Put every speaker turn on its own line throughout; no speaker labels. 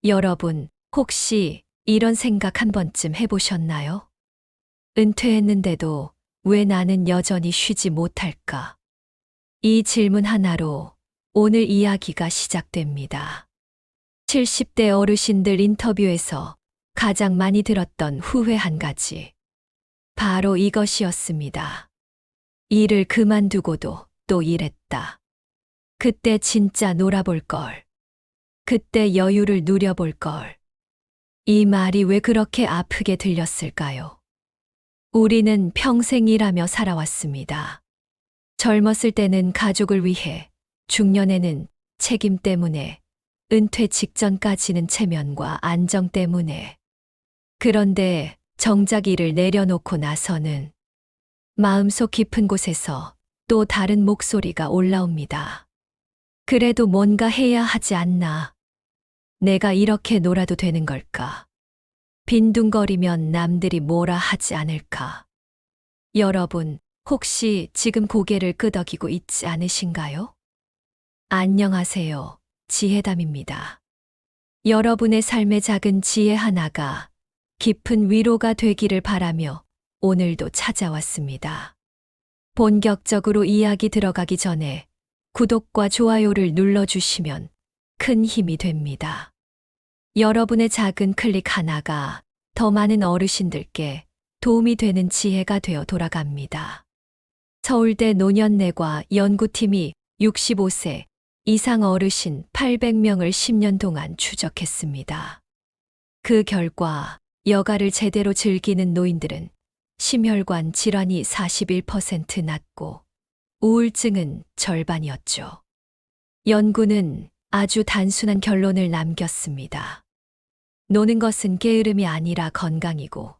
여러분, 혹시 이런 생각 한 번쯤 해보셨나요? 은퇴했는데도 왜 나는 여전히 쉬지 못할까? 이 질문 하나로 오늘 이야기가 시작됩니다. 70대 어르신들 인터뷰에서 가장 많이 들었던 후회 한 가지. 바로 이것이었습니다. 일을 그만두고도 또 일했다. 그때 진짜 놀아볼 걸. 그때 여유를 누려볼 걸. 이 말이 왜 그렇게 아프게 들렸을까요? 우리는 평생 일하며 살아왔습니다. 젊었을 때는 가족을 위해, 중년에는 책임 때문에, 은퇴 직전까지는 체면과 안정 때문에. 그런데 정작 일을 내려놓고 나서는 마음속 깊은 곳에서 또 다른 목소리가 올라옵니다. 그래도 뭔가 해야 하지 않나? 내가 이렇게 놀아도 되는 걸까? 빈둥거리면 남들이 뭐라 하지 않을까? 여러분, 혹시 지금 고개를 끄덕이고 있지 않으신가요? 안녕하세요. 지혜담입니다. 여러분의 삶의 작은 지혜 하나가 깊은 위로가 되기를 바라며 오늘도 찾아왔습니다. 본격적으로 이야기 들어가기 전에 구독과 좋아요를 눌러주시면 큰 힘이 됩니다. 여러분의 작은 클릭 하나가 더 많은 어르신들께 도움이 되는 지혜가 되어 돌아갑니다. 서울대 노년내과 연구팀이 65세 이상 어르신 800명을 10년 동안 추적했습니다. 그 결과 여가를 제대로 즐기는 노인들은 심혈관 질환이 41% 낮고 우울증은 절반이었죠. 연구는 아주 단순한 결론을 남겼습니다. 노는 것은 게으름이 아니라 건강이고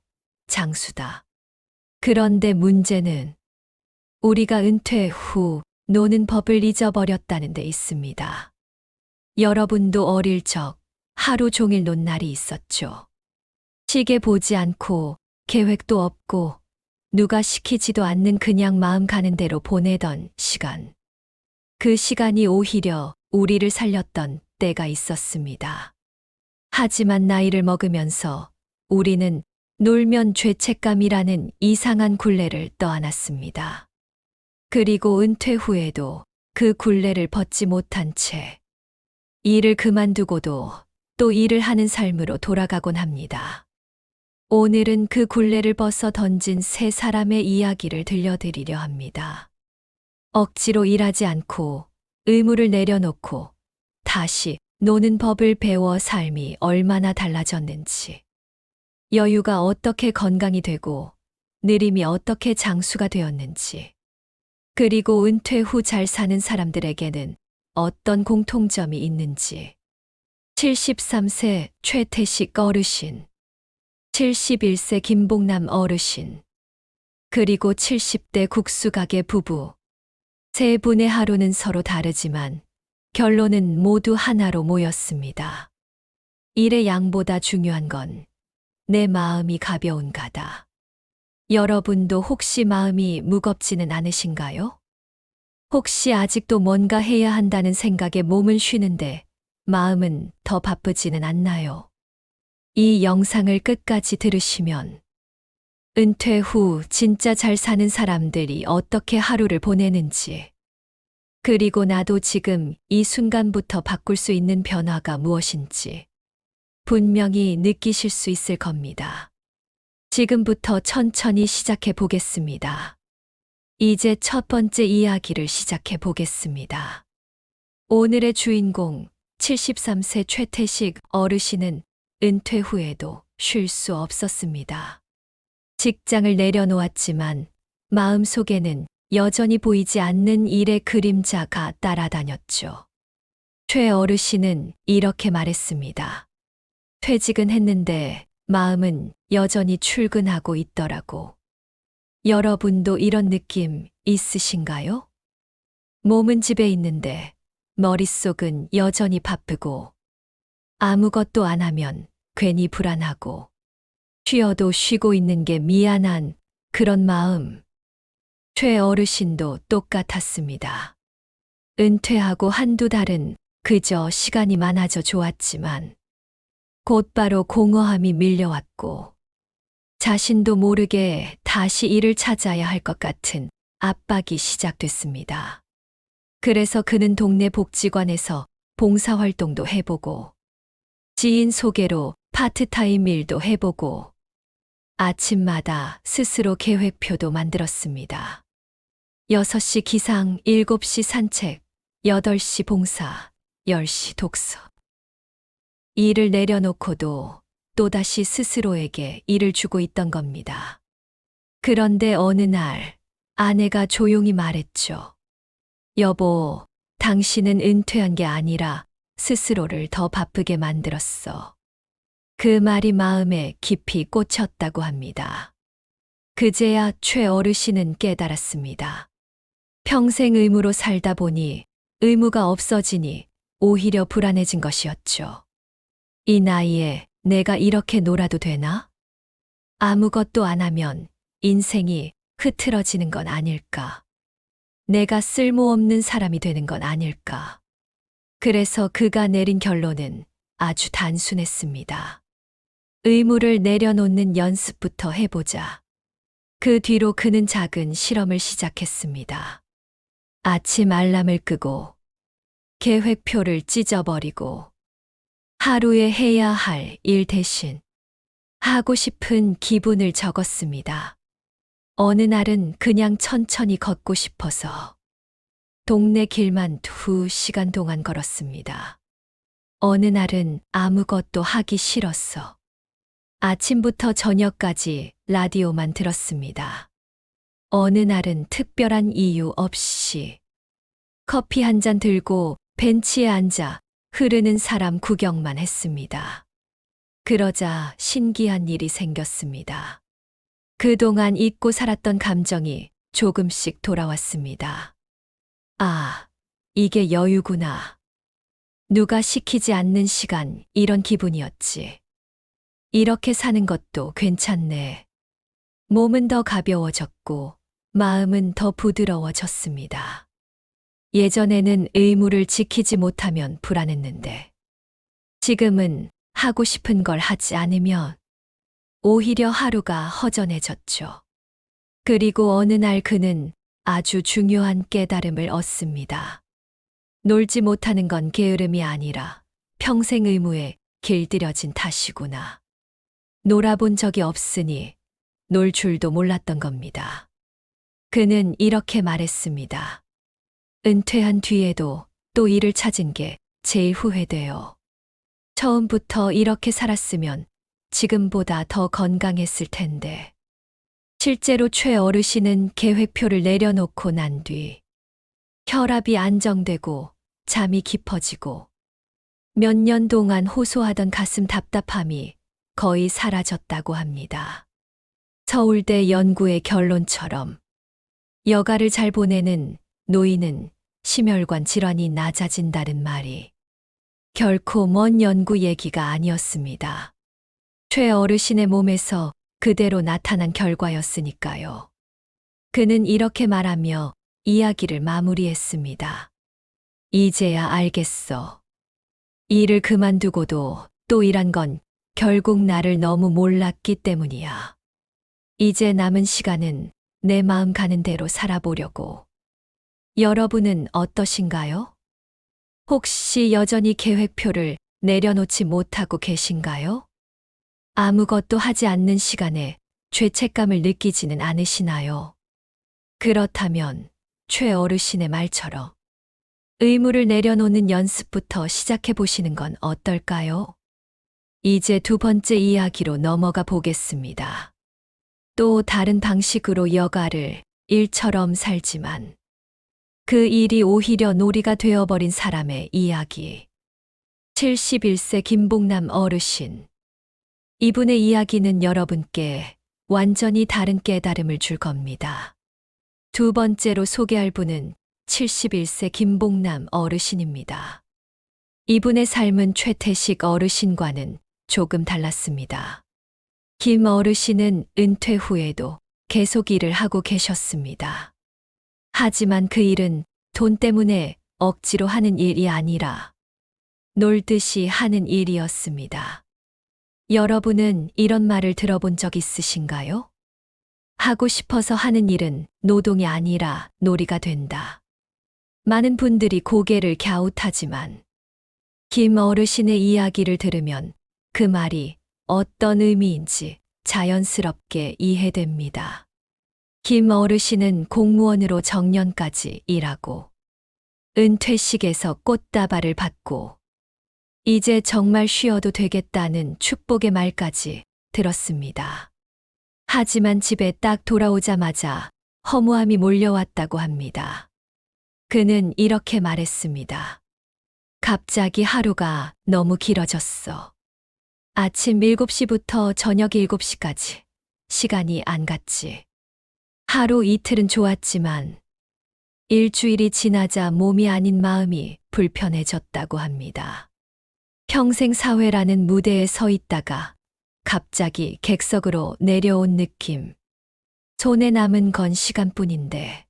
장수다. 그런데 문제는 우리가 은퇴 후 노는 법을 잊어버렸다는 데 있습니다. 여러분도 어릴 적 하루 종일 논 날이 있었죠. 시계 보지 않고 계획도 없고 누가 시키지도 않는 그냥 마음 가는 대로 보내던 시간. 그 시간이 오히려 우리를 살렸던 때가 있었습니다. 하지만 나이를 먹으면서 우리는 놀면 죄책감이라는 이상한 굴레를 떠안았습니다. 그리고 은퇴 후에도 그 굴레를 벗지 못한 채 일을 그만두고도 또 일을 하는 삶으로 돌아가곤 합니다. 오늘은 그 굴레를 벗어 던진 세 사람의 이야기를 들려드리려 합니다. 억지로 일하지 않고 의무를 내려놓고 다시 노는 법을 배워 삶이 얼마나 달라졌는지, 여유가 어떻게 건강이 되고 느림이 어떻게 장수가 되었는지, 그리고 은퇴 후 잘 사는 사람들에게는 어떤 공통점이 있는지. 73세 최태식 어르신, 71세 김봉남 어르신, 그리고 70대 국수가게 부부. 세 분의 하루는 서로 다르지만 결론은 모두 하나로 모였습니다. 일의 양보다 중요한 건 내 마음이 가벼운가다. 여러분도 혹시 마음이 무겁지는 않으신가요? 혹시 아직도 뭔가 해야 한다는 생각에 몸은 쉬는데 마음은 더 바쁘지는 않나요? 이 영상을 끝까지 들으시면 은퇴 후 진짜 잘 사는 사람들이 어떻게 하루를 보내는지, 그리고 나도 지금 이 순간부터 바꿀 수 있는 변화가 무엇인지 분명히 느끼실 수 있을 겁니다. 지금부터 천천히 시작해 보겠습니다. 이제 첫 번째 이야기를 시작해 보겠습니다. 오늘의 주인공 73세 최태식 어르신은 은퇴 후에도 쉴 수 없었습니다. 직장을 내려놓았지만 마음속에는 여전히 보이지 않는 일의 그림자가 따라다녔죠. 최 어르신은 이렇게 말했습니다. 퇴직은 했는데 마음은 여전히 출근하고 있더라고. 여러분도 이런 느낌 있으신가요? 몸은 집에 있는데 머릿속은 여전히 바쁘고, 아무것도 안 하면 괜히 불안하고, 쉬어도 쉬고 있는 게 미안한 그런 마음. 최 어르신도 똑같았습니다. 은퇴하고 한두 달은 그저 시간이 많아져 좋았지만 곧바로 공허함이 밀려왔고 자신도 모르게 다시 일을 찾아야 할 것 같은 압박이 시작됐습니다. 그래서 그는 동네 복지관에서 봉사활동도 해보고 지인 소개로 파트타임 일도 해보고 아침마다 스스로 계획표도 만들었습니다. 6시 기상, 7시 산책, 8시 봉사, 10시 독서. 일을 내려놓고도 또다시 스스로에게 일을 주고 있던 겁니다. 그런데 어느 날 아내가 조용히 말했죠. 여보, 당신은 은퇴한 게 아니라 스스로를 더 바쁘게 만들었어. 그 말이 마음에 깊이 꽂혔다고 합니다. 그제야 최 어르신은 깨달았습니다. 평생 의무로 살다 보니 의무가 없어지니 오히려 불안해진 것이었죠. 이 나이에 내가 이렇게 놀아도 되나? 아무것도 안 하면 인생이 흐트러지는 건 아닐까? 내가 쓸모없는 사람이 되는 건 아닐까? 그래서 그가 내린 결론은 아주 단순했습니다. 의무를 내려놓는 연습부터 해보자. 그 뒤로 그는 작은 실험을 시작했습니다. 아침 알람을 끄고 계획표를 찢어버리고 하루에 해야 할 일 대신 하고 싶은 기분을 적었습니다. 어느 날은 그냥 천천히 걷고 싶어서 동네 길만 2시간 동안 걸었습니다. 어느 날은 아무것도 하기 싫었어. 아침부터 저녁까지 라디오만 들었습니다. 어느 날은 특별한 이유 없이 커피 한 잔 들고 벤치에 앉아 흐르는 사람 구경만 했습니다. 그러자 신기한 일이 생겼습니다. 그동안 잊고 살았던 감정이 조금씩 돌아왔습니다. 아, 이게 여유구나. 누가 시키지 않는 시간, 이런 기분이었지. 이렇게 사는 것도 괜찮네. 몸은 더 가벼워졌고 마음은 더 부드러워졌습니다. 예전에는 의무를 지키지 못하면 불안했는데 지금은 하고 싶은 걸 하지 않으면 오히려 하루가 허전해졌죠. 그리고 어느 날 그는 아주 중요한 깨달음을 얻습니다. 놀지 못하는 건 게으름이 아니라 평생 의무에 길들여진 탓이구나. 놀아본 적이 없으니 놀 줄도 몰랐던 겁니다. 그는 이렇게 말했습니다. 은퇴한 뒤에도 또 일을 찾은 게 제일 후회돼요. 처음부터 이렇게 살았으면 지금보다 더 건강했을 텐데. 실제로 최 어르신은 계획표를 내려놓고 난 뒤 혈압이 안정되고 잠이 깊어지고 몇 년 동안 호소하던 가슴 답답함이 거의 사라졌다고 합니다. 서울대 연구의 결론처럼 여가를 잘 보내는 노인은 심혈관 질환이 낮아진다는 말이 결코 먼 연구 얘기가 아니었습니다. 최 어르신의 몸에서 그대로 나타난 결과였으니까요. 그는 이렇게 말하며 이야기를 마무리했습니다. 이제야 알겠어. 일을 그만두고도 또 일한 건 결국 나를 너무 몰랐기 때문이야. 이제 남은 시간은 내 마음 가는 대로 살아보려고. 여러분은 어떠신가요? 혹시 여전히 계획표를 내려놓지 못하고 계신가요? 아무것도 하지 않는 시간에 죄책감을 느끼지는 않으시나요? 그렇다면 최 어르신의 말처럼 의무를 내려놓는 연습부터 시작해 보시는 건 어떨까요? 이제 두 번째 이야기로 넘어가 보겠습니다. 또 다른 방식으로 여가를 일처럼 살지만 그 일이 오히려 놀이가 되어버린 사람의 이야기. 71세 김봉남 어르신. 이분의 이야기는 여러분께 완전히 다른 깨달음을 줄 겁니다. 두 번째로 소개할 분은 71세 김봉남 어르신입니다. 이분의 삶은 최태식 어르신과는 조금 달랐습니다. 김 어르신은 은퇴 후에도 계속 일을 하고 계셨습니다. 하지만 그 일은 돈 때문에 억지로 하는 일이 아니라 놀듯이 하는 일이었습니다. 여러분은 이런 말을 들어본 적 있으신가요? 하고 싶어서 하는 일은 노동이 아니라 놀이가 된다. 많은 분들이 고개를 갸웃하지만 김 어르신의 이야기를 들으면 그 말이 어떤 의미인지 자연스럽게 이해됩니다. 김 어르신은 공무원으로 정년까지 일하고 은퇴식에서 꽃다발을 받고 이제 정말 쉬어도 되겠다는 축복의 말까지 들었습니다. 하지만 집에 딱 돌아오자마자 허무함이 몰려왔다고 합니다. 그는 이렇게 말했습니다. 갑자기 하루가 너무 길어졌어. 아침 7시부터 저녁 7시까지 시간이 안 갔지. 하루 이틀은 좋았지만 일주일이 지나자 몸이 아닌 마음이 불편해졌다고 합니다. 평생 사회라는 무대에 서 있다가 갑자기 객석으로 내려온 느낌. 손에 남은 건 시간뿐인데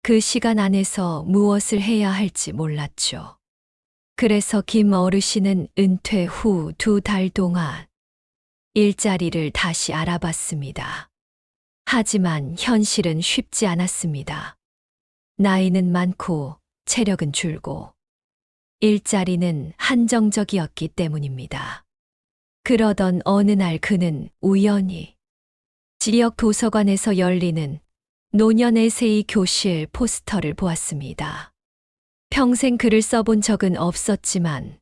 그 시간 안에서 무엇을 해야 할지 몰랐죠. 그래서 김 어르신은 은퇴 후 2달 동안 일자리를 다시 알아봤습니다. 하지만 현실은 쉽지 않았습니다. 나이는 많고 체력은 줄고 일자리는 한정적이었기 때문입니다. 그러던 어느 날 그는 우연히 지역 도서관에서 열리는 노년 에세이 교실 포스터를 보았습니다. 평생 글을 써본 적은 없었지만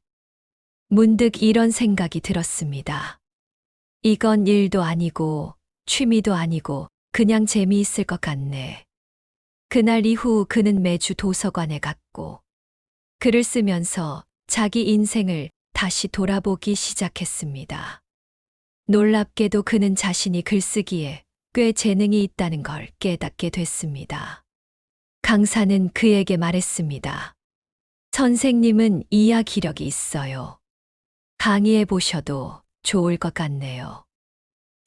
문득 이런 생각이 들었습니다. 이건 일도 아니고 취미도 아니고 그냥 재미있을 것 같네. 그날 이후 그는 매주 도서관에 갔고 글을 쓰면서 자기 인생을 다시 돌아보기 시작했습니다. 놀랍게도 그는 자신이 글쓰기에 꽤 재능이 있다는 걸 깨닫게 됐습니다. 강사는 그에게 말했습니다. 선생님은 이야 기력이 있어요. 강의해 보셔도 좋을 것 같네요.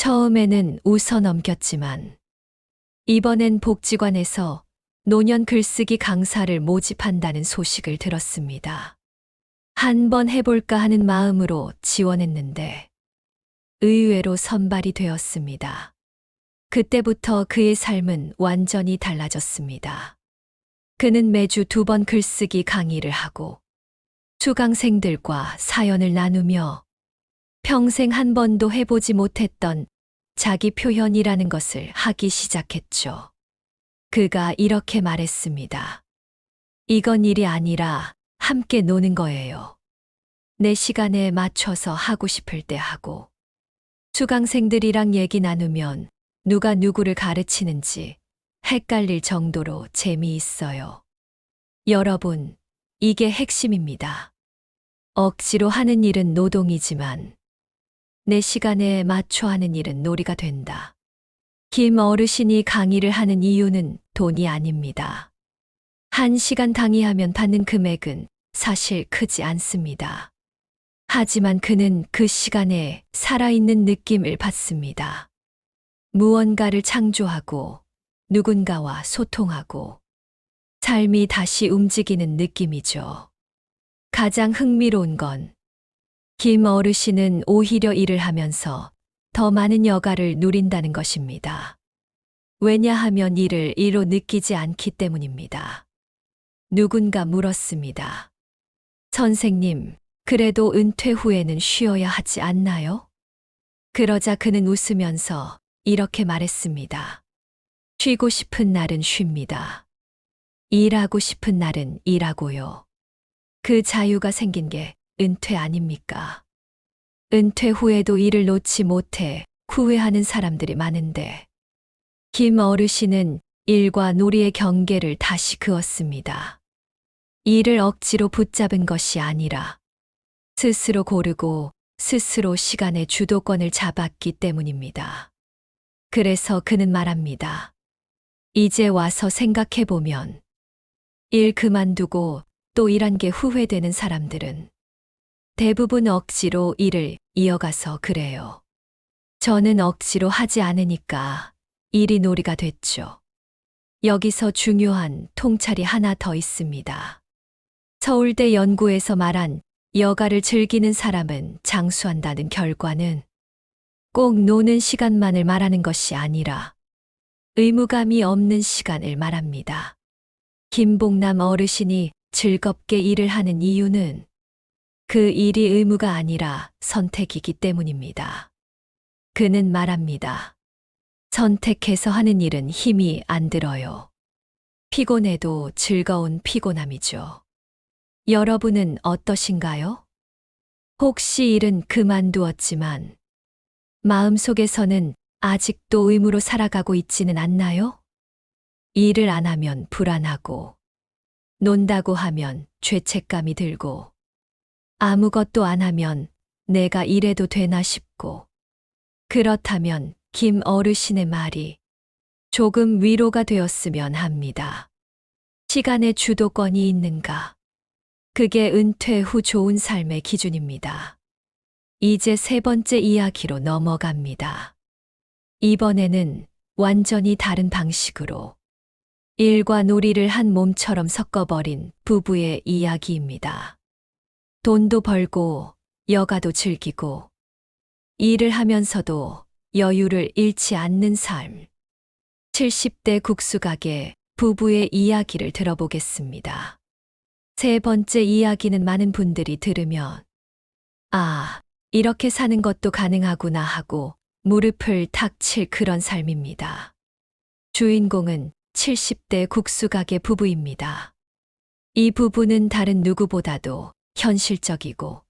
처음에는 웃어 넘겼지만 이번엔 복지관에서 노년 글쓰기 강사를 모집한다는 소식을 들었습니다. 한번 해볼까 하는 마음으로 지원했는데 의외로 선발이 되었습니다. 그때부터 그의 삶은 완전히 달라졌습니다. 그는 매주 2번 글쓰기 강의를 하고 수강생들과 사연을 나누며 평생 한 번도 해보지 못했던 자기 표현이라는 것을 하기 시작했죠. 그가 이렇게 말했습니다. 이건 일이 아니라 함께 노는 거예요. 내 시간에 맞춰서 하고 싶을 때 하고 수강생들이랑 얘기 나누면 누가 누구를 가르치는지 헷갈릴 정도로 재미있어요. 여러분, 이게 핵심입니다. 억지로 하는 일은 노동이지만 내 시간에 맞춰 하는 일은 놀이가 된다. 김 어르신이 강의를 하는 이유는 돈이 아닙니다. 1시간 강의하면 받는 금액은 사실 크지 않습니다. 하지만 그는 그 시간에 살아있는 느낌을 받습니다. 무언가를 창조하고 누군가와 소통하고 삶이 다시 움직이는 느낌이죠. 가장 흥미로운 건 김 어르신은 오히려 일을 하면서 더 많은 여가를 누린다는 것입니다. 왜냐하면 일을 일로 느끼지 않기 때문입니다. 누군가 물었습니다. 선생님, 그래도 은퇴 후에는 쉬어야 하지 않나요? 그러자 그는 웃으면서 이렇게 말했습니다. 쉬고 싶은 날은 쉽니다. 일하고 싶은 날은 일하고요. 그 자유가 생긴 게 은퇴 아닙니까? 은퇴 후에도 일을 놓지 못해 후회하는 사람들이 많은데 김 어르신은 일과 놀이의 경계를 다시 그었습니다. 일을 억지로 붙잡은 것이 아니라 스스로 고르고 스스로 시간의 주도권을 잡았기 때문입니다. 그래서 그는 말합니다. 이제 와서 생각해보면 일 그만두고 또 일한 게 후회되는 사람들은 대부분 억지로 일을 이어가서 그래요. 저는 억지로 하지 않으니까 일이 놀이가 됐죠. 여기서 중요한 통찰이 하나 더 있습니다. 서울대 연구에서 말한 여가를 즐기는 사람은 장수한다는 결과는 꼭 노는 시간만을 말하는 것이 아니라 의무감이 없는 시간을 말합니다. 김봉남 어르신이 즐겁게 일을 하는 이유는 그 일이 의무가 아니라 선택이기 때문입니다. 그는 말합니다. 선택해서 하는 일은 힘이 안 들어요. 피곤해도 즐거운 피곤함이죠. 여러분은 어떠신가요? 혹시 일은 그만두었지만 마음속에서는 아직도 의무로 살아가고 있지는 않나요? 일을 안 하면 불안하고, 논다고 하면 죄책감이 들고, 아무것도 안 하면 내가 이래도 되나 싶고, 그렇다면 김 어르신의 말이 조금 위로가 되었으면 합니다. 시간의 주도권이 있는가? 그게 은퇴 후 좋은 삶의 기준입니다. 이제 세 번째 이야기로 넘어갑니다. 이번에는 완전히 다른 방식으로 일과 놀이를 한 몸처럼 섞어버린 부부의 이야기입니다. 돈도 벌고 여가도 즐기고 일을 하면서도 여유를 잃지 않는 삶. 70대 국수가게 부부의 이야기를 들어보겠습니다. 세 번째 이야기는 많은 분들이 들으면 아, 이렇게 사는 것도 가능하구나 하고 무릎을 탁 칠 그런 삶입니다. 주인공은 70대 국수가게 부부입니다. 이 부부는 다른 누구보다도 현실적이고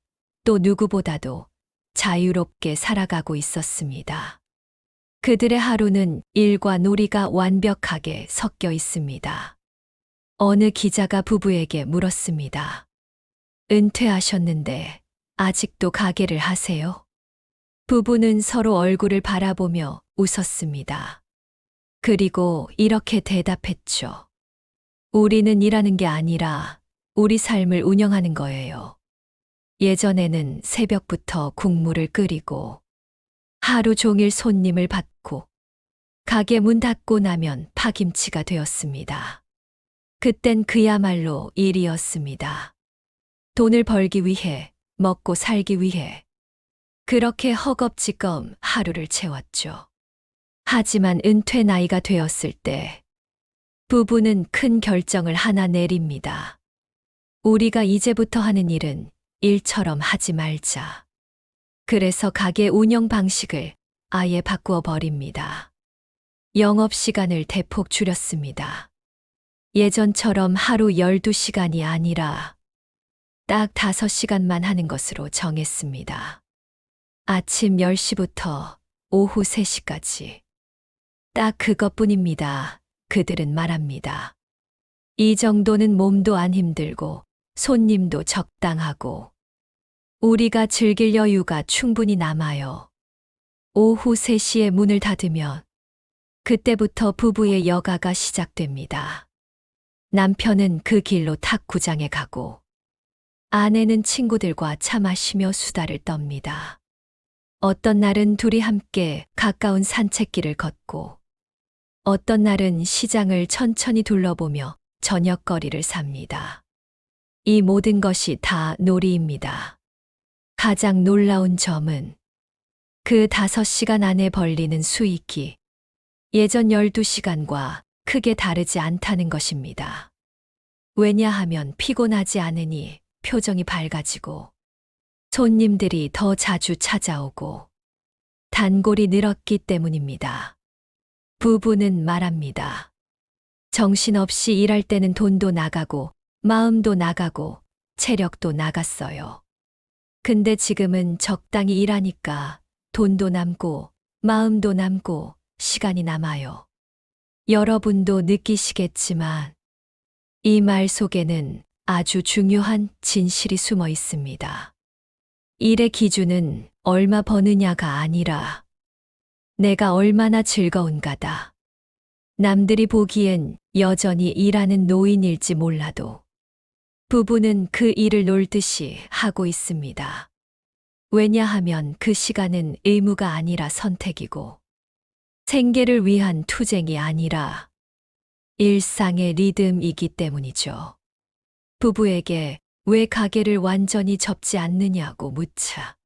또 누구보다도 자유롭게 살아가고 있었습니다. 그들의 하루는 일과 놀이가 완벽하게 섞여 있습니다. 어느 기자가 부부에게 물었습니다. 은퇴하셨는데 아직도 가게를 하세요? 부부는 서로 얼굴을 바라보며 웃었습니다. 그리고 이렇게 대답했죠. 우리는 일하는 게 아니라 우리 삶을 운영하는 거예요. 예전에는 새벽부터 국물을 끓이고 하루 종일 손님을 받고 가게 문 닫고 나면 파김치가 되었습니다. 그땐 그야말로 일이었습니다. 돈을 벌기 위해, 먹고 살기 위해 그렇게 허겁지겁 하루를 채웠죠. 하지만 은퇴 나이가 되었을 때 부부는 큰 결정을 하나 내립니다. 우리가 이제부터 하는 일은 일처럼 하지 말자. 그래서 가게 운영 방식을 아예 바꾸어 버립니다. 영업시간을 대폭 줄였습니다. 예전처럼 하루 12시간이 아니라 딱 5시간만 하는 것으로 정했습니다. 아침 10시부터 오후 3시까지. 딱 그것뿐입니다. 그들은 말합니다. 이 정도는 몸도 안 힘들고 손님도 적당하고 우리가 즐길 여유가 충분히 남아요. 오후 3시에 문을 닫으면 그때부터 부부의 여가가 시작됩니다. 남편은 그 길로 탁구장에 가고 아내는 친구들과 차 마시며 수다를 떱니다. 어떤 날은 둘이 함께 가까운 산책길을 걷고 어떤 날은 시장을 천천히 둘러보며 저녁거리를 삽니다. 이 모든 것이 다 놀이입니다. 가장 놀라운 점은 그 5시간 안에 벌리는 수익이 예전 12시간과 크게 다르지 않다는 것입니다. 왜냐하면 피곤하지 않으니 표정이 밝아지고 손님들이 더 자주 찾아오고 단골이 늘었기 때문입니다. 부부는 말합니다. 정신없이 일할 때는 돈도 나가고 마음도 나가고 체력도 나갔어요. 근데 지금은 적당히 일하니까 돈도 남고 마음도 남고 시간이 남아요. 여러분도 느끼시겠지만 이 말 속에는 아주 중요한 진실이 숨어 있습니다. 일의 기준은 얼마 버느냐가 아니라 내가 얼마나 즐거운가다. 남들이 보기엔 여전히 일하는 노인일지 몰라도 부부는 그 일을 놀듯이 하고 있습니다. 왜냐하면 그 시간은 의무가 아니라 선택이고 생계를 위한 투쟁이 아니라 일상의 리듬이기 때문이죠. 부부에게 왜 가게를 완전히 접지 않느냐고 묻자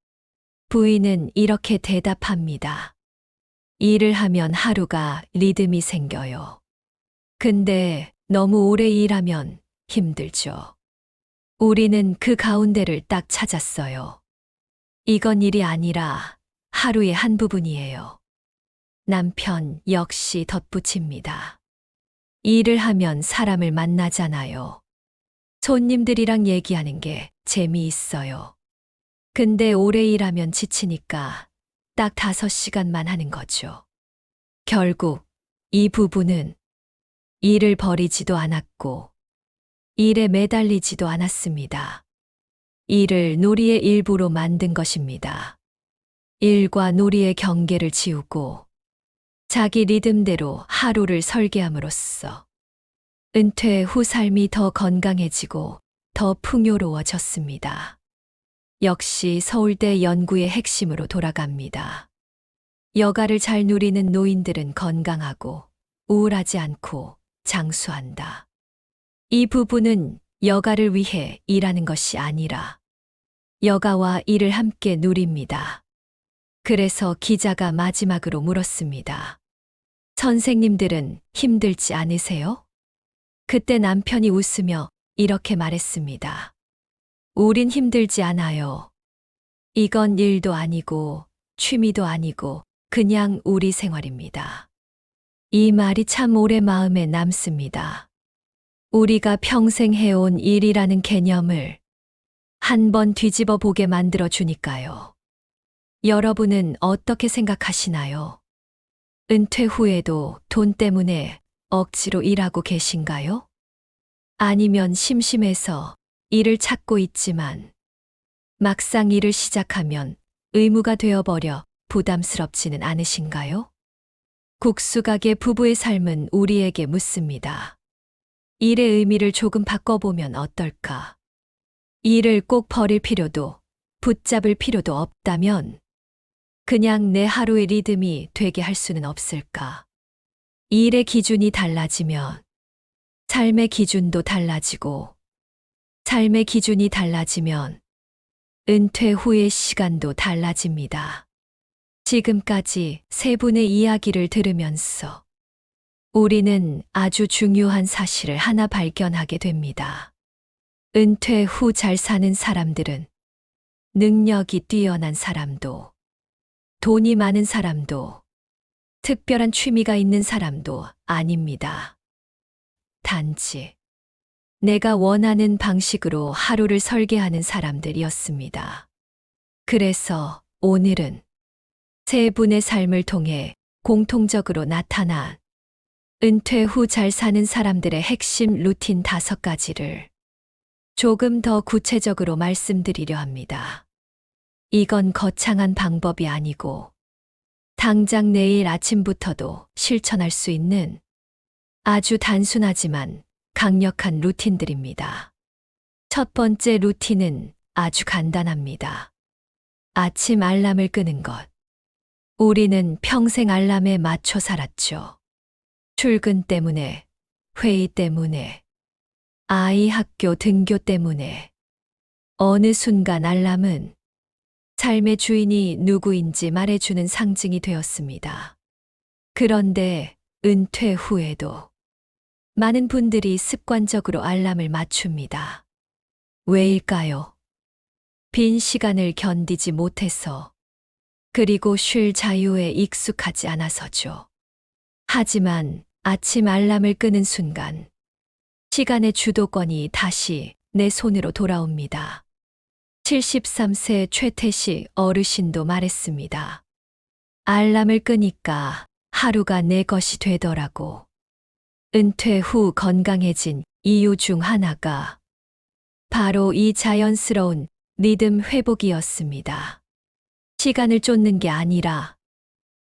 부인은 이렇게 대답합니다. 일을 하면 하루가 리듬이 생겨요. 근데 너무 오래 일하면 힘들죠. 우리는 그 가운데를 딱 찾았어요. 이건 일이 아니라 하루의 한 부분이에요. 남편 역시 덧붙입니다. 일을 하면 사람을 만나잖아요. 손님들이랑 얘기하는 게 재미있어요. 근데 오래 일하면 지치니까 딱 5시간만 하는 거죠. 결국 이 부부는 일을 버리지도 않았고 일에 매달리지도 않았습니다. 일을 놀이의 일부로 만든 것입니다. 일과 놀이의 경계를 지우고 자기 리듬대로 하루를 설계함으로써 은퇴 후 삶이 더 건강해지고 더 풍요로워졌습니다. 역시 서울대 연구의 핵심으로 돌아갑니다. 여가를 잘 누리는 노인들은 건강하고 우울하지 않고 장수한다. 이 부부는 여가를 위해 일하는 것이 아니라 여가와 일을 함께 누립니다. 그래서 기자가 마지막으로 물었습니다. 선생님들은 힘들지 않으세요? 그때 남편이 웃으며 이렇게 말했습니다. 우린 힘들지 않아요. 이건 일도 아니고 취미도 아니고 그냥 우리 생활입니다. 이 말이 참 오래 마음에 남습니다. 우리가 평생 해온 일이라는 개념을 한번 뒤집어 보게 만들어 주니까요. 여러분은 어떻게 생각하시나요? 은퇴 후에도 돈 때문에 억지로 일하고 계신가요? 아니면 심심해서 일을 찾고 있지만 막상 일을 시작하면 의무가 되어버려 부담스럽지는 않으신가요? 국수가게 부부의 삶은 우리에게 묻습니다. 일의 의미를 조금 바꿔보면 어떨까? 일을 꼭 버릴 필요도 붙잡을 필요도 없다면 그냥 내 하루의 리듬이 되게 할 수는 없을까? 일의 기준이 달라지면 삶의 기준도 달라지고 삶의 기준이 달라지면 은퇴 후의 시간도 달라집니다. 지금까지 세 분의 이야기를 들으면서 우리는 아주 중요한 사실을 하나 발견하게 됩니다. 은퇴 후 잘 사는 사람들은 능력이 뛰어난 사람도, 돈이 많은 사람도, 특별한 취미가 있는 사람도 아닙니다. 단지 내가 원하는 방식으로 하루를 설계하는 사람들이었습니다. 그래서 오늘은 세 분의 삶을 통해 공통적으로 나타난 은퇴 후 잘 사는 사람들의 핵심 루틴 5가지를 조금 더 구체적으로 말씀드리려 합니다. 이건 거창한 방법이 아니고 당장 내일 아침부터도 실천할 수 있는 아주 단순하지만 강력한 루틴들입니다. 첫 번째 루틴은 아주 간단합니다. 아침 알람을 끄는 것. 우리는 평생 알람에 맞춰 살았죠. 출근 때문에, 회의 때문에, 아이 학교 등교 때문에. 어느 순간 알람은 삶의 주인이 누구인지 말해주는 상징이 되었습니다. 그런데 은퇴 후에도 많은 분들이 습관적으로 알람을 맞춥니다. 왜일까요? 빈 시간을 견디지 못해서, 그리고 쉴 자유에 익숙하지 않아서죠. 하지만 아침 알람을 끄는 순간 시간의 주도권이 다시 내 손으로 돌아옵니다. 73세 최태식 어르신도 말했습니다. 알람을 끄니까 하루가 내 것이 되더라고. 은퇴 후 건강해진 이유 중 하나가 바로 이 자연스러운 리듬 회복이었습니다. 시간을 쫓는 게 아니라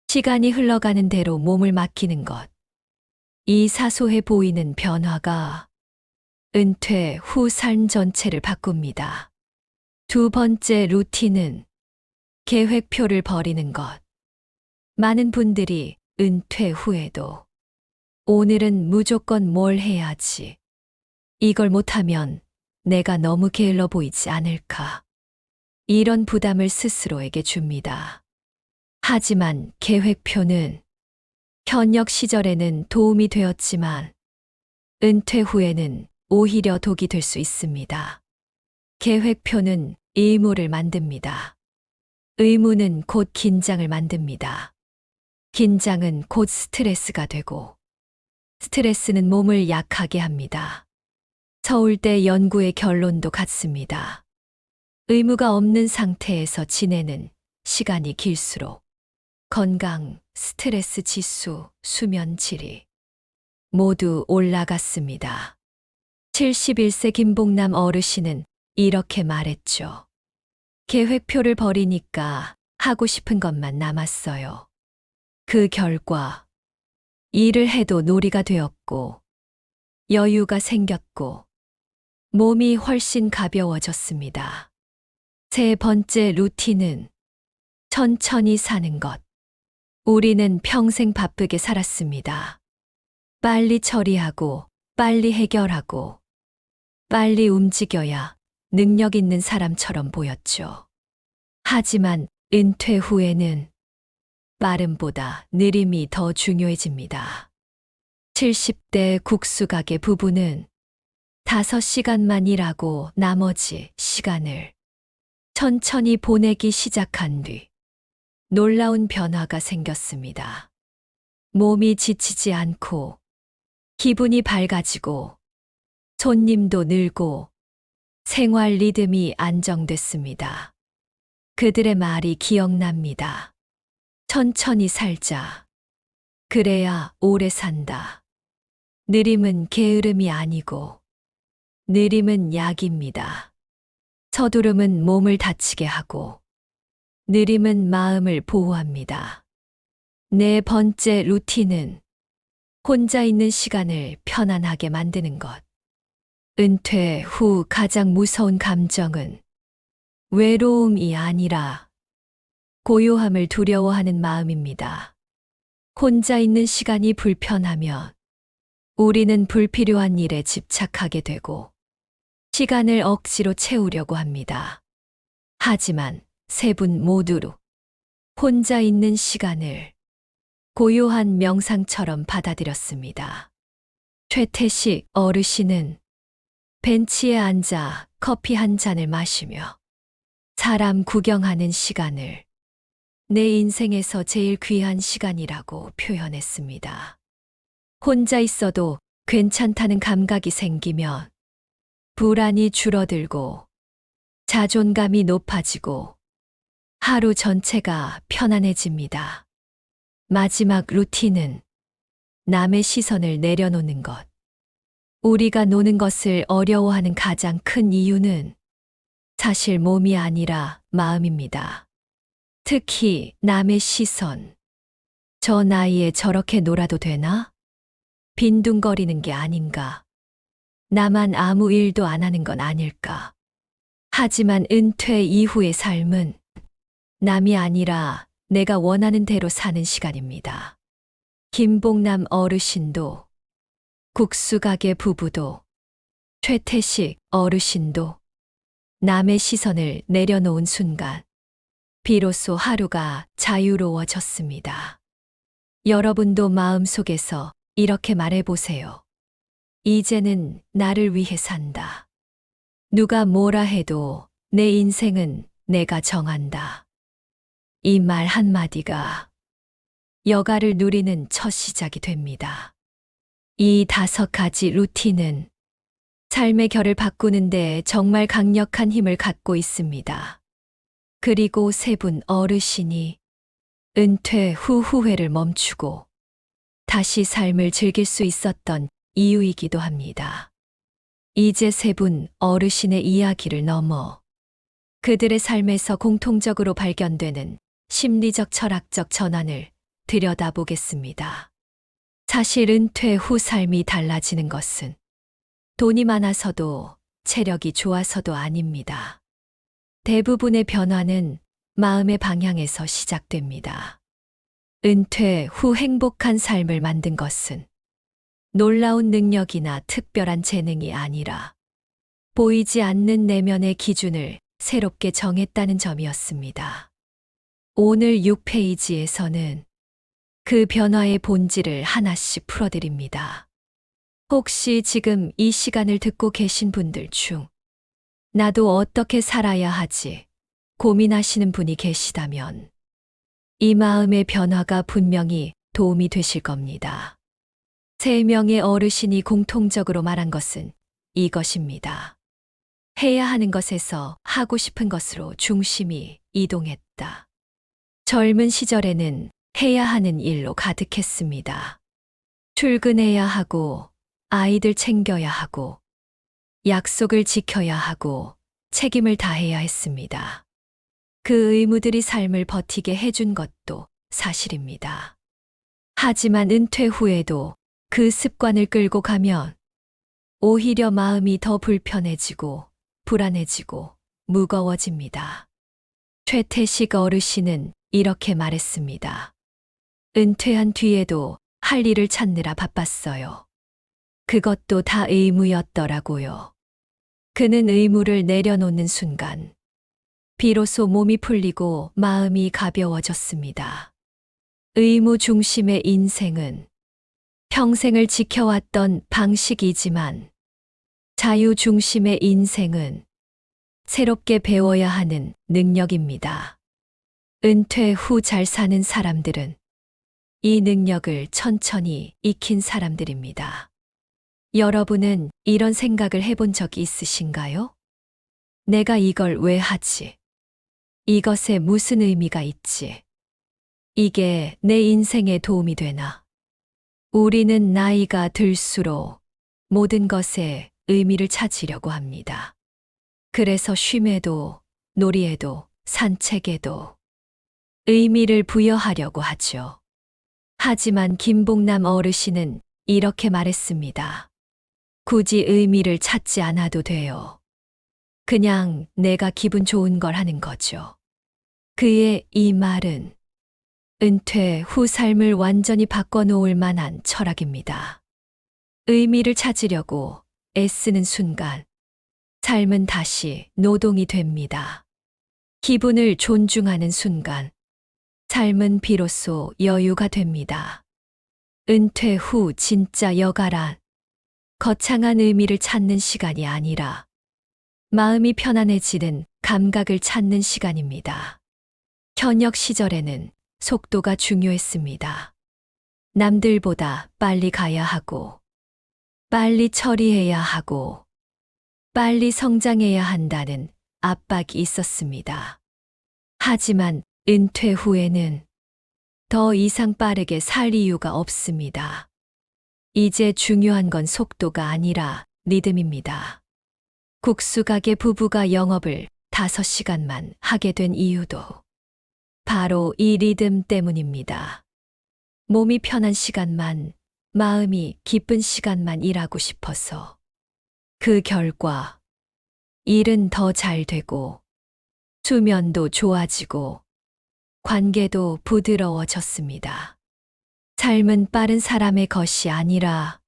시간이 흘러가는 대로 몸을 맡기는 것. 이 사소해 보이는 변화가 은퇴 후 삶 전체를 바꿉니다. 두 번째 루틴은 계획표를 버리는 것. 많은 분들이 은퇴 후에도 오늘은 무조건 뭘 해야지. 이걸 못하면 내가 너무 게을러 보이지 않을까. 이런 부담을 스스로에게 줍니다. 하지만 계획표는 현역 시절에는 도움이 되었지만 은퇴 후에는 오히려 독이 될 수 있습니다. 계획표는 의무를 만듭니다. 의무는 곧 긴장을 만듭니다. 긴장은 곧 스트레스가 되고 스트레스는 몸을 약하게 합니다. 서울대 연구의 결론도 같습니다. 의무가 없는 상태에서 지내는 시간이 길수록 건강, 스트레스 지수, 수면 질이 모두 올라갔습니다. 71세 김봉남 어르신은 이렇게 말했죠. 계획표를 버리니까 하고 싶은 것만 남았어요. 그 결과 일을 해도 놀이가 되었고 여유가 생겼고 몸이 훨씬 가벼워졌습니다. 세 번째 루틴은 천천히 사는 것. 우리는 평생 바쁘게 살았습니다. 빨리 처리하고 빨리 해결하고 빨리 움직여야 능력 있는 사람처럼 보였죠. 하지만 은퇴 후에는 빠름보다 느림이 더 중요해집니다. 70대 국수가게 부부는 5시간만 일하고 나머지 시간을 천천히 보내기 시작한 뒤 놀라운 변화가 생겼습니다. 몸이 지치지 않고 기분이 밝아지고 손님도 늘고 생활 리듬이 안정됐습니다. 그들의 말이 기억납니다. 천천히 살자. 그래야 오래 산다. 느림은 게으름이 아니고 느림은 약입니다. 서두름은 몸을 다치게 하고 느림은 마음을 보호합니다. 네 번째 루틴은 혼자 있는 시간을 편안하게 만드는 것. 은퇴 후 가장 무서운 감정은 외로움이 아니라 고요함을 두려워하는 마음입니다. 혼자 있는 시간이 불편하면 우리는 불필요한 일에 집착하게 되고 시간을 억지로 채우려고 합니다. 하지만 세 분 모두로 혼자 있는 시간을 고요한 명상처럼 받아들였습니다. 최태식 어르신은 벤치에 앉아 커피 한 잔을 마시며 사람 구경하는 시간을 내 인생에서 제일 귀한 시간이라고 표현했습니다. 혼자 있어도 괜찮다는 감각이 생기면 불안이 줄어들고 자존감이 높아지고 하루 전체가 편안해집니다. 마지막 루틴은 남의 시선을 내려놓는 것. 우리가 노는 것을 어려워하는 가장 큰 이유는 사실 몸이 아니라 마음입니다. 특히 남의 시선. 저 나이에 저렇게 놀아도 되나? 빈둥거리는 게 아닌가? 나만 아무 일도 안 하는 건 아닐까? 하지만 은퇴 이후의 삶은 남이 아니라 내가 원하는 대로 사는 시간입니다. 김봉남 어르신도, 국수가게 부부도, 최태식 어르신도 남의 시선을 내려놓은 순간 비로소 하루가 자유로워졌습니다. 여러분도 마음속에서 이렇게 말해보세요. 이제는 나를 위해 산다. 누가 뭐라 해도 내 인생은 내가 정한다. 이 말 한마디가 여가를 누리는 첫 시작이 됩니다. 이 5가지 루틴은 삶의 결을 바꾸는 데 정말 강력한 힘을 갖고 있습니다. 그리고 세 분 어르신이 은퇴 후 후회를 멈추고 다시 삶을 즐길 수 있었던 이유이기도 합니다. 이제 세 분 어르신의 이야기를 넘어 그들의 삶에서 공통적으로 발견되는 심리적 철학적 전환을 들여다보겠습니다. 사실 은퇴 후 삶이 달라지는 것은 돈이 많아서도 체력이 좋아서도 아닙니다. 대부분의 변화는 마음의 방향에서 시작됩니다. 은퇴 후 행복한 삶을 만든 것은 놀라운 능력이나 특별한 재능이 아니라 보이지 않는 내면의 기준을 새롭게 정했다는 점이었습니다. 오늘 6페이지에서는 그 변화의 본질을 하나씩 풀어드립니다. 혹시 지금 이 시간을 듣고 계신 분들 중 나도 어떻게 살아야 하지 고민하시는 분이 계시다면 이 마음의 변화가 분명히 도움이 되실 겁니다. 3명의 어르신이 공통적으로 말한 것은 이것입니다. 해야 하는 것에서 하고 싶은 것으로 중심이 이동했다. 젊은 시절에는 해야 하는 일로 가득했습니다. 출근해야 하고, 아이들 챙겨야 하고, 약속을 지켜야 하고, 책임을 다해야 했습니다. 그 의무들이 삶을 버티게 해준 것도 사실입니다. 하지만 은퇴 후에도 그 습관을 끌고 가면 오히려 마음이 더 불편해지고 불안해지고 무거워집니다. 최태식 어르신은 이렇게 말했습니다. 은퇴한 뒤에도 할 일을 찾느라 바빴어요. 그것도 다 의무였더라고요. 그는 의무를 내려놓는 순간 비로소 몸이 풀리고 마음이 가벼워졌습니다. 의무 중심의 인생은 평생을 지켜왔던 방식이지만 자유 중심의 인생은 새롭게 배워야 하는 능력입니다. 은퇴 후 잘 사는 사람들은 이 능력을 천천히 익힌 사람들입니다. 여러분은 이런 생각을 해본 적이 있으신가요? 내가 이걸 왜 하지? 이것에 무슨 의미가 있지? 이게 내 인생에 도움이 되나? 우리는 나이가 들수록 모든 것에 의미를 찾으려고 합니다. 그래서 쉼에도, 놀이에도, 산책에도 의미를 부여하려고 하죠. 하지만 김봉남 어르신은 이렇게 말했습니다. 굳이 의미를 찾지 않아도 돼요. 그냥 내가 기분 좋은 걸 하는 거죠. 그의 이 말은 은퇴 후 삶을 완전히 바꿔놓을 만한 철학입니다. 의미를 찾으려고 애쓰는 순간 삶은 다시 노동이 됩니다. 기분을 존중하는 순간 삶은 비로소 여유가 됩니다. 은퇴 후 진짜 여가란 거창한 의미를 찾는 시간이 아니라 마음이 편안해지는 감각을 찾는 시간입니다. 현역 시절에는 속도가 중요했습니다. 남들보다 빨리 가야 하고, 빨리 처리해야 하고, 빨리 성장해야 한다는 압박이 있었습니다. 하지만 은퇴 후에는 더 이상 빠르게 살 이유가 없습니다. 이제 중요한 건 속도가 아니라 리듬입니다. 국수가게 부부가 영업을 5시간만 하게 된 이유도 바로 이 리듬 때문입니다. 몸이 편한 시간만, 마음이 기쁜 시간만 일하고 싶어서. 그 결과 일은 더 잘 되고, 수면도 좋아지고, 관계도 부드러워졌습니다. 삶은 빠른 사람의 것이 아니라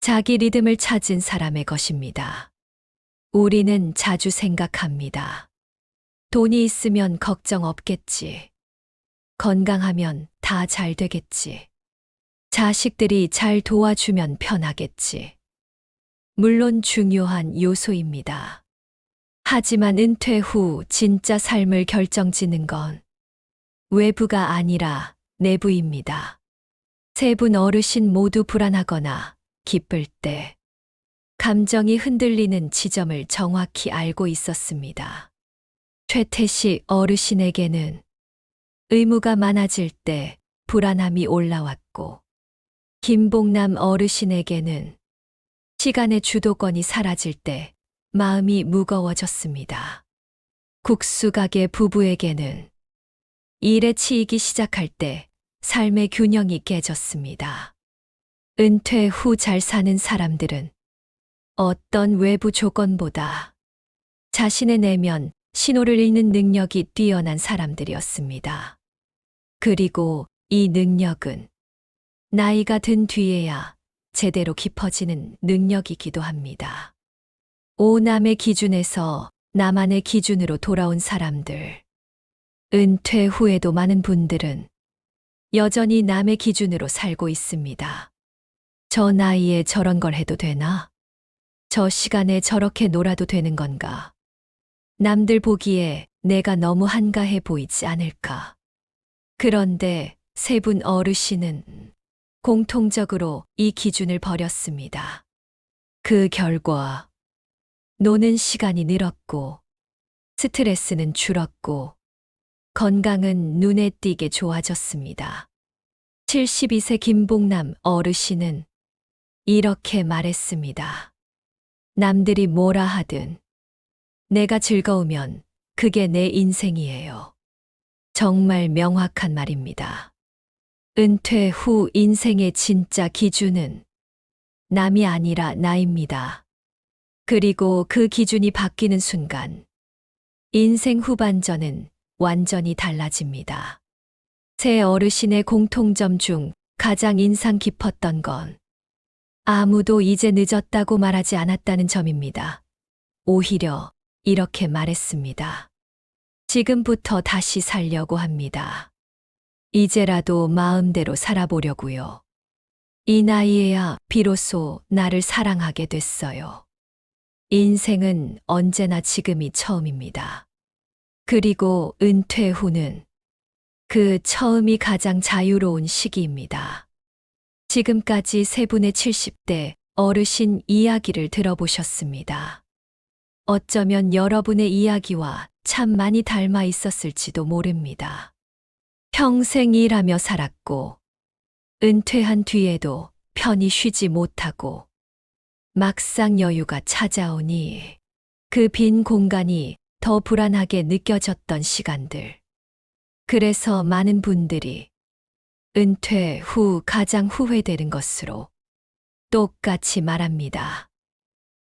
자기 리듬을 찾은 사람의 것입니다. 우리는 자주 생각합니다. 돈이 있으면 걱정 없겠지. 건강하면 다 잘 되겠지. 자식들이 잘 도와주면 편하겠지. 물론 중요한 요소입니다. 하지만 은퇴 후 진짜 삶을 결정짓는 건 외부가 아니라 내부입니다. 3분 어르신 모두 불안하거나 기쁠 때 감정이 흔들리는 지점을 정확히 알고 있었습니다. 최태식 어르신에게는 의무가 많아질 때 불안함이 올라왔고, 김봉남 어르신에게는 시간의 주도권이 사라질 때 마음이 무거워졌습니다. 국수가게 부부에게는 일에 치이기 시작할 때 삶의 균형이 깨졌습니다. 은퇴 후 잘 사는 사람들은 어떤 외부 조건보다 자신의 내면 신호를 읽는 능력이 뛰어난 사람들이었습니다. 그리고 이 능력은 나이가 든 뒤에야 제대로 깊어지는 능력이기도 합니다. 남의 기준에서 나만의 기준으로 돌아온 사람들. 은퇴 후에도 많은 분들은 여전히 남의 기준으로 살고 있습니다. 저 나이에 저런 걸 해도 되나? 저 시간에 저렇게 놀아도 되는 건가? 남들 보기에 내가 너무 한가해 보이지 않을까? 그런데 세 분 어르신은 공통적으로 이 기준을 버렸습니다. 그 결과 노는 시간이 늘었고 스트레스는 줄었고 건강은 눈에 띄게 좋아졌습니다. 72세 김봉남 어르신은 이렇게 말했습니다. 남들이 뭐라 하든 내가 즐거우면 그게 내 인생이에요. 정말 명확한 말입니다. 은퇴 후 인생의 진짜 기준은 남이 아니라 나입니다. 그리고 그 기준이 바뀌는 순간 인생 후반전은 완전히 달라집니다. 세 어르신의 공통점 중 가장 인상 깊었던 건 아무도 이제 늦었다고 말하지 않았다는 점입니다. 오히려 이렇게 말했습니다. 지금부터 다시 살려고 합니다. 이제라도 마음대로 살아보려고요. 이 나이에야 비로소 나를 사랑하게 됐어요. 인생은 언제나 지금이 처음입니다. 그리고 은퇴 후는 그 처음이 가장 자유로운 시기입니다. 지금까지 세 분의 70대 어르신 이야기를 들어보셨습니다. 어쩌면 여러분의 이야기와 참 많이 닮아 있었을지도 모릅니다. 평생 일하며 살았고, 은퇴한 뒤에도 편히 쉬지 못하고, 막상 여유가 찾아오니 그 빈 공간이 더 불안하게 느껴졌던 시간들. 그래서 많은 분들이 은퇴 후 가장 후회되는 것으로 똑같이 말합니다.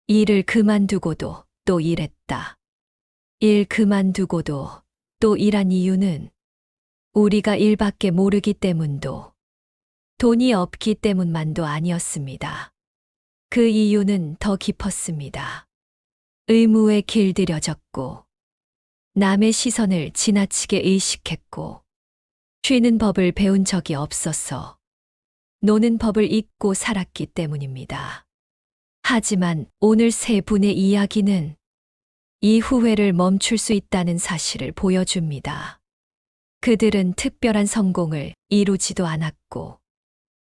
일을 그만두고도 또 일했다. 일 그만두고도 또 일한 이유는 우리가 일밖에 모르기 때문도 돈이 없기 때문만도 아니었습니다. 그 이유는 더 깊었습니다. 의무에 길들여졌고 남의 시선을 지나치게 의식했고 쉬는 법을 배운 적이 없어서 노는 법을 잊고 살았기 때문입니다. 하지만 오늘 세 분의 이야기는 이 후회를 멈출 수 있다는 사실을 보여줍니다. 그들은 특별한 성공을 이루지도 않았고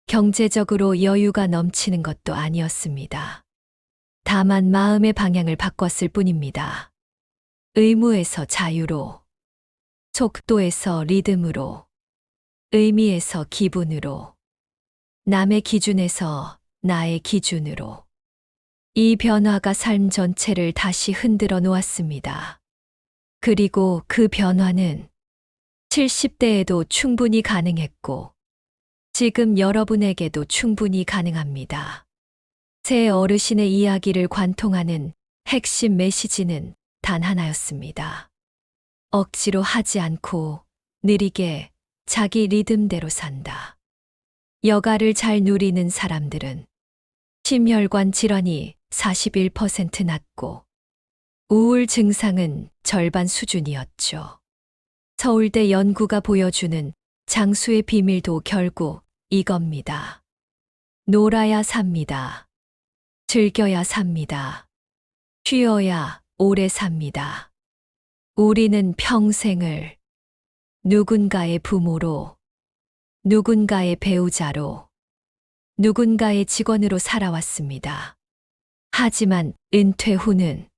경제적으로 여유가 넘치는 것도 아니었습니다. 다만 마음의 방향을 바꿨을 뿐입니다. 의무에서 자유로, 속도에서 리듬으로, 의미에서 기분으로, 남의 기준에서 나의 기준으로. 이 변화가 삶 전체를 다시 흔들어 놓았습니다. 그리고 그 변화는 70대에도 충분히 가능했고, 지금 여러분에게도 충분히 가능합니다. 새 어르신의 이야기를 관통하는 핵심 메시지는 단 하나였습니다. 억지로 하지 않고 느리게 자기 리듬대로 산다. 여가를 잘 누리는 사람들은 심혈관 질환이 41% 낮고 우울 증상은 절반 수준이었죠. 서울대 연구가 보여주는 장수의 비밀도 결국 이겁니다. 놀아야 삽니다. 즐겨야 삽니다. 쉬어야 오래 삽니다. 우리는 평생을 누군가의 부모로, 누군가의 배우자로, 누군가의 직원으로 살아왔습니다. 하지만 은퇴 후는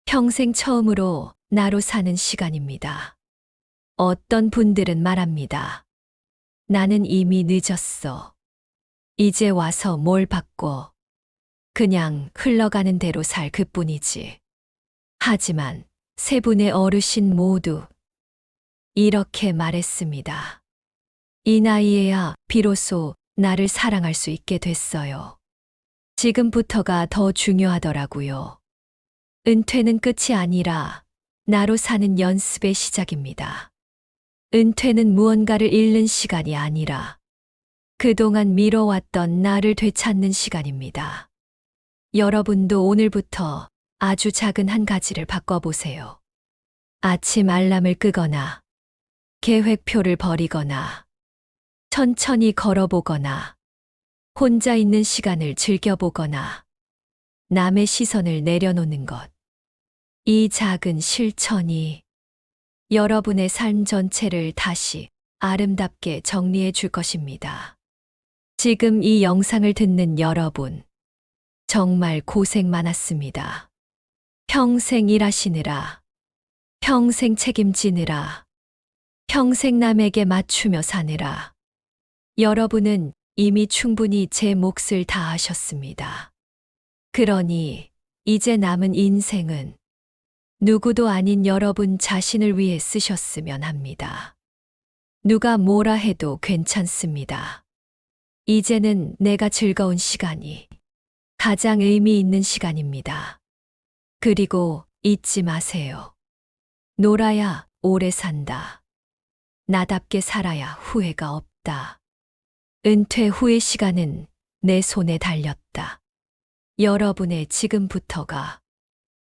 평생 처음으로 나로 사는 시간입니다. 어떤 분들은 말합니다. 나는 이미 늦었어. 이제 와서 뭘 바꿔. 그냥 흘러가는 대로 살 그뿐이지. 하지만 세 분의 어르신 모두 이렇게 말했습니다. 이 나이에야 비로소 나를 사랑할 수 있게 됐어요. 지금부터가 더 중요하더라고요. 은퇴는 끝이 아니라 나로 사는 연습의 시작입니다. 은퇴는 무언가를 잃는 시간이 아니라 그동안 미뤄왔던 나를 되찾는 시간입니다. 여러분도 오늘부터 아주 작은 한 가지를 바꿔보세요. 아침 알람을 끄거나, 계획표를 버리거나, 천천히 걸어보거나, 혼자 있는 시간을 즐겨보거나, 남의 시선을 내려놓는 것. 이 작은 실천이 여러분의 삶 전체를 다시 아름답게 정리해 줄 것입니다. 지금 이 영상을 듣는 여러분, 정말 고생 많았습니다. 평생 일하시느라, 평생 책임지느라, 평생 남에게 맞추며 사느라, 여러분은 이미 충분히 제 몫을 다하셨습니다. 그러니 이제 남은 인생은 누구도 아닌 여러분 자신을 위해 쓰셨으면 합니다. 누가 뭐라 해도 괜찮습니다. 이제는 내가 즐거운 시간이 가장 의미 있는 시간입니다. 그리고 잊지 마세요. 놀아야 오래 산다. 나답게 살아야 후회가 없다. 은퇴 후의 시간은 내 손에 달렸다. 여러분의 지금부터가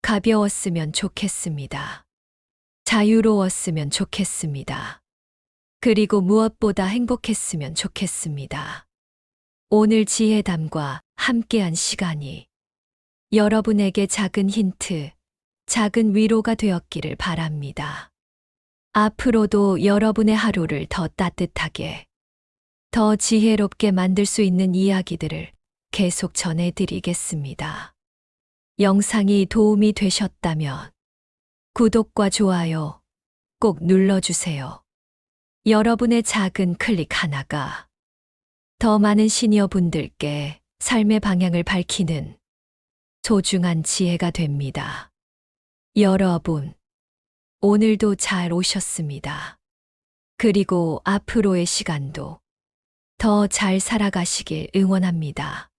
가벼웠으면 좋겠습니다. 자유로웠으면 좋겠습니다. 그리고 무엇보다 행복했으면 좋겠습니다. 오늘 지혜담과 함께한 시간이 여러분에게 작은 힌트, 작은 위로가 되었기를 바랍니다. 앞으로도 여러분의 하루를 더 따뜻하게, 더 지혜롭게 만들 수 있는 이야기들을 계속 전해드리겠습니다. 영상이 도움이 되셨다면 구독과 좋아요 꼭 눌러주세요. 여러분의 작은 클릭 하나가 더 많은 시니어분들께 삶의 방향을 밝히는 소중한 지혜가 됩니다. 여러분, 오늘도 잘 오셨습니다. 그리고 앞으로의 시간도 더 잘 살아가시길 응원합니다.